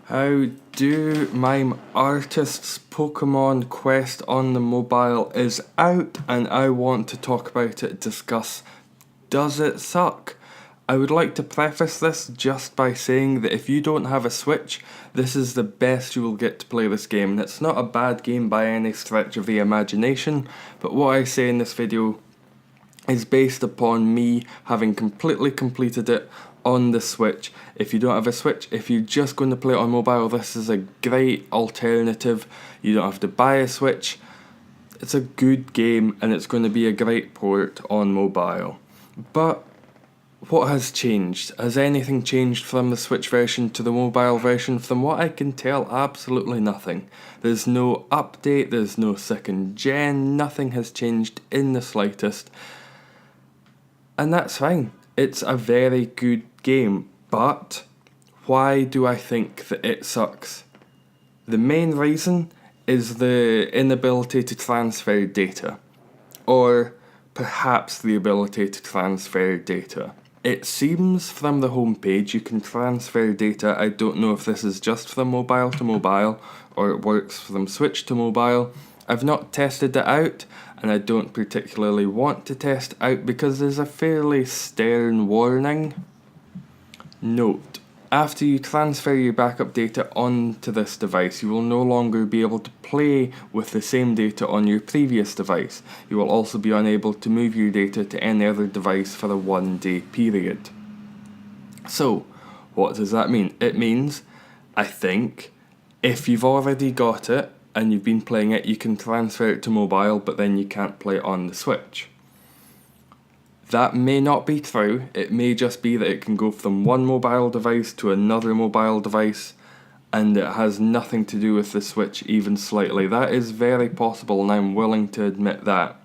How do Mime Artists Pokemon Quest on the mobile is out, and I want to talk about it, discuss does it suck? I would like to preface this just by saying that if you don't have a Switch, this is the best you will get to play this game. And it's not a bad game by any stretch of the imagination, but what I say in this video is based upon me having completely completed it on the Switch. If you don't have a Switch, if you're just going to play it on mobile, this is a great alternative. You don't have to buy a Switch. It's a good game and it's going to be a great port on mobile. But what has changed? Has anything changed from the Switch version to the mobile version? From what I can tell, absolutely nothing. There's no update, there's no second gen, nothing has changed in the slightest. And that's fine. It's a very good game, but why do I think that it sucks? The main reason is the inability to transfer data, or perhaps the ability to transfer data. It seems from the homepage you can transfer data. I don't know if this is just from mobile to mobile or it works from Switch to mobile. I've not tested it out, and I don't particularly want to test out because there's a fairly stern warning. Note: after you transfer your backup data onto this device, you will no longer be able to play with the same data on your previous device. You will also be unable to move your data to any other device for a 1-day period. So, what does that mean? It means, I think, if you've already got it and you've been playing it, you can transfer it to mobile, but then you can't play it on the Switch. That may not be true. It may just be that it can go from one mobile device to another mobile device, and it has nothing to do with the Switch even slightly. That is very possible, and I'm willing to admit that.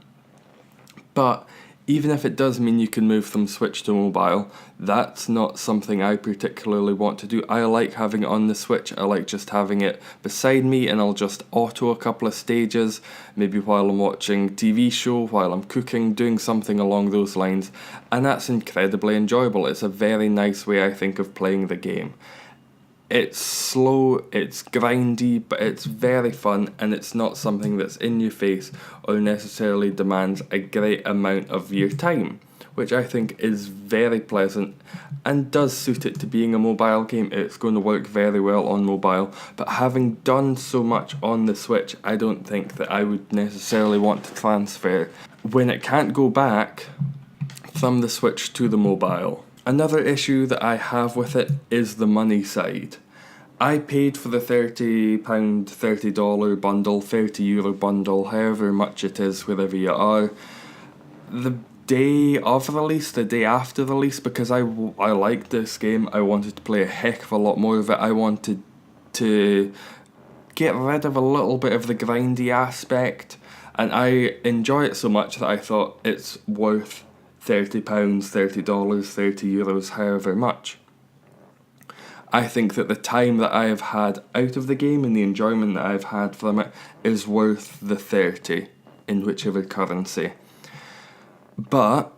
But even if it does mean you can move from Switch to mobile, that's not something I particularly want to do. I like having it on the Switch. I like just having it beside me, and I'll just auto a couple of stages, maybe while I'm watching TV show, while I'm cooking, doing something along those lines, and that's incredibly enjoyable. It's a very nice way, I think, of playing the game. It's slow, it's grindy, but it's very fun, and it's not something that's in your face or necessarily demands a great amount of your time, which I think is very pleasant and does suit it to being a mobile game. It's going to work very well on mobile, but having done so much on the Switch, I don't think that I would necessarily want to transfer when it can't go back from the Switch to the mobile. Another issue that I have with it is the money side. I paid for the £30, $30 bundle, €30 bundle, however much it is, wherever you are, the day of release, the day after release, because I liked this game. I wanted to play a heck of a lot more of it. I wanted to get rid of a little bit of the grindy aspect, and I enjoy it so much that I thought it's worth £30, $30, €30, however much. I think that the time that I have had out of the game and the enjoyment that I've had from it is worth the 30 in whichever currency. But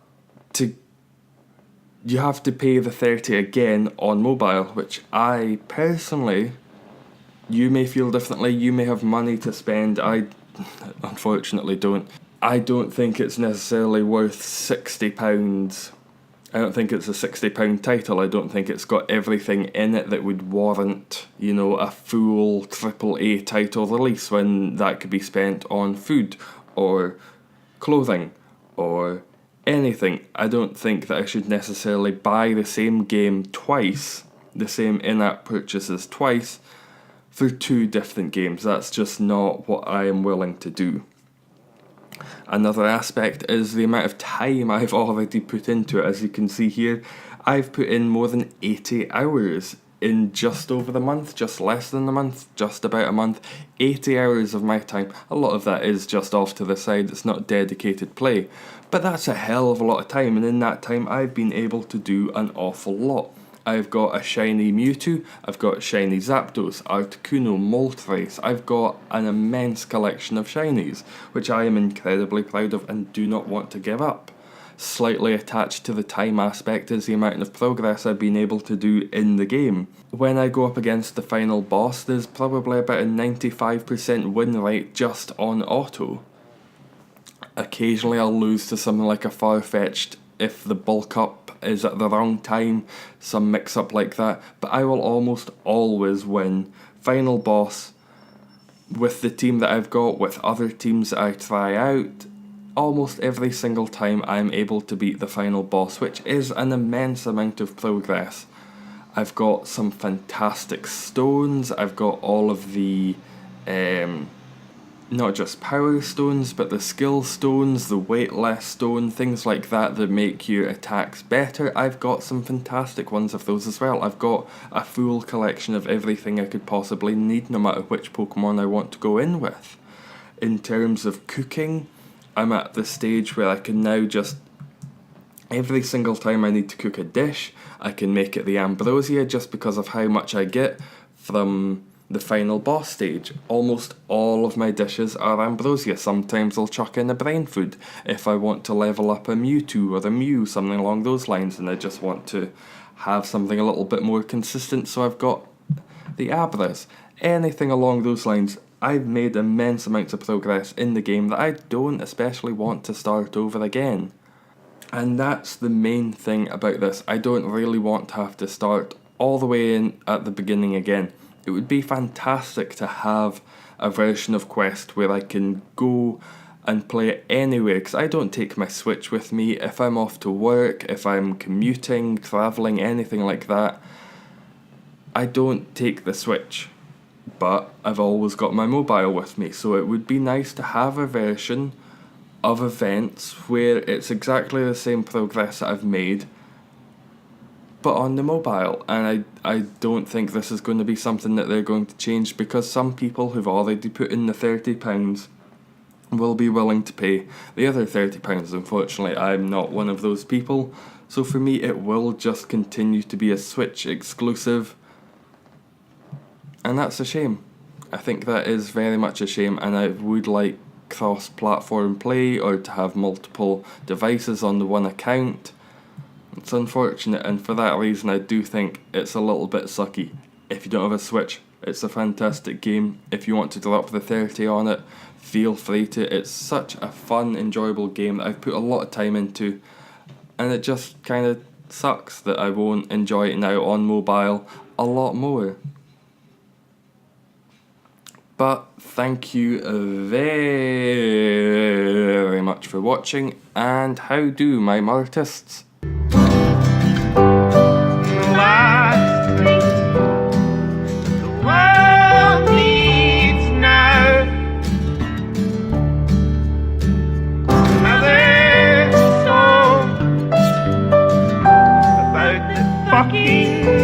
you have to pay the 30 again on mobile, which I personally, you may feel differently, you may have money to spend, I unfortunately don't. I don't think it's necessarily worth £60. I don't think it's a £60 title. I don't think it's got everything in it that would warrant, a full AAA title release when that could be spent on food or clothing or anything. I don't think that I should necessarily buy the same game twice, the same in-app purchases twice, for two different games. That's just not what I am willing to do. Another aspect is the amount of time I've already put into it. As you can see here, I've put in more than 80 hours in just over the month, just less than a month, just about a month. 80 hours of my time. A lot of that is just off to the side, it's not dedicated play. But that's a hell of a lot of time, and in that time I've been able to do an awful lot. I've got a shiny Mewtwo, I've got shiny Zapdos, Articuno, Moltres. I've got an immense collection of shinies, which I am incredibly proud of and do not want to give up. slightly attached to the time aspect is the amount of progress I've been able to do in the game. When I go up against the final boss, there's probably about a 95% win rate just on auto. Occasionally I'll lose to something like a Farfetch'd if the bulk up is at the wrong time, some mix up like that, but I will almost always win final boss with the team that I've got, with other teams that I try out. Almost every single time I'm able to beat the final boss, which is an immense amount of progress. I've got some fantastic stones, I've got all of the, not just power stones, but the skill stones, the weightless stone, things like that that make your attacks better. I've got some fantastic ones of those as well. I've got a full collection of everything I could possibly need, no matter which Pokemon I want to go in with. In terms of cooking, I'm at the stage where I can now just, every single time I need to cook a dish, I can make it the Ambrosia just because of how much I get from the final boss stage. Almost all of my dishes are Ambrosia. Sometimes I'll chuck in a brain food if I want to level up a Mewtwo or a Mew, something along those lines, and I just want to have something a little bit more consistent, so I've got the Abras. Anything along those lines. I've made immense amounts of progress in the game that I don't especially want to start over again. And that's the main thing about this. I don't really want to have to start all the way in at the beginning again. It would be fantastic to have a version of Quest where I can go and play it anywhere, because I don't take my Switch with me. If I'm off to work, if I'm commuting, travelling, anything like that, I don't take the Switch. But I've always got my mobile with me, so it would be nice to have a version of events where it's exactly the same progress that I've made, but on the mobile. And I don't think this is going to be something that they're going to change, because some people who've already put in the £30 will be willing to pay the other £30. Unfortunately, I'm not one of those people, so for me it will just continue to be a Switch exclusive, and that's a shame. I think that is very much a shame, and I would like cross-platform play, or to have multiple devices on the one account. It's unfortunate, and for that reason I do think it's a little bit sucky. If you don't have a Switch, it's a fantastic game. If you want to drop the 30 on it, feel free to. It's such a fun, enjoyable game that I've put a lot of time into, and it just kind of sucks that I won't enjoy it now on mobile a lot more. But thank you very much for watching, and how do, Mime Artists? Fucking